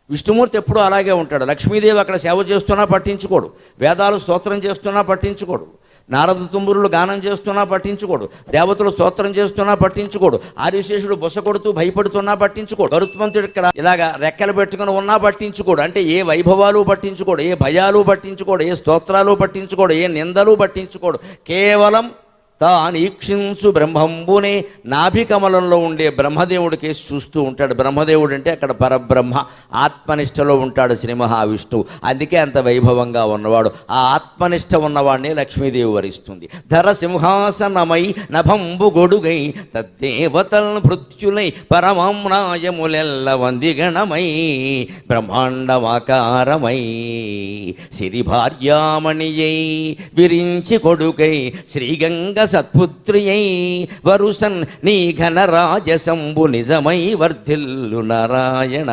విష్ణుమూర్తి ఎప్పుడూ అలాగే ఉంటాడు. లక్ష్మీదేవి అక్కడ సేవ చేస్తున్నా పట్టించుకోడు, వేదాలు స్తోత్రం చేస్తున్నా పట్టించుకోడు, నారద తుంబురులు గానం చేస్తున్నా పట్టించుకోడు, దేవతలు స్తోత్రం చేస్తున్నా పట్టించుకోడు, ఆదిశేషుడు బుస కొడుతూ భయపడుతున్నా పట్టించుకోడు, గరుత్మంతుడు ఇక్కడ ఇలాగా రెక్కలు పెట్టుకుని ఉన్నా పట్టించుకోడు. అంటే ఏ వైభవాలు పట్టించుకోడు, ఏ భయాలు పట్టించుకోడు, ఏ స్తోత్రాలు పట్టించుకోడు, ఏ నిందలు పట్టించుకోడు. కేవలం తానీక్షించు బ్రహ్మంబునే నాభికమలంలో ఉండే బ్రహ్మదేవుడికి చూస్తూ ఉంటాడు. బ్రహ్మదేవుడు అంటే అక్కడ పరబ్రహ్మ, ఆత్మనిష్టలో ఉంటాడు శ్రీ మహావిష్ణువు. అందుకే అంత వైభవంగా ఉన్నవాడు. ఆ ఆత్మనిష్ట ఉన్నవాడిని లక్ష్మీదేవి వరిస్తుంది. ధర సింహాసనమై నభంబు గొడుగై తద్దేవతల్ భృత్యులై పరమమ్నాయములెల్ల వందిగణమై బ్రహ్మాండమాకారమై సిరి భార్యామణియై విరించి కొడుకై శ్రీగంగ సత్పుత్రియై వరుసన్ నీ ఘనరాజసంబు నిజమై వర్ధిల్లు నారాయణ.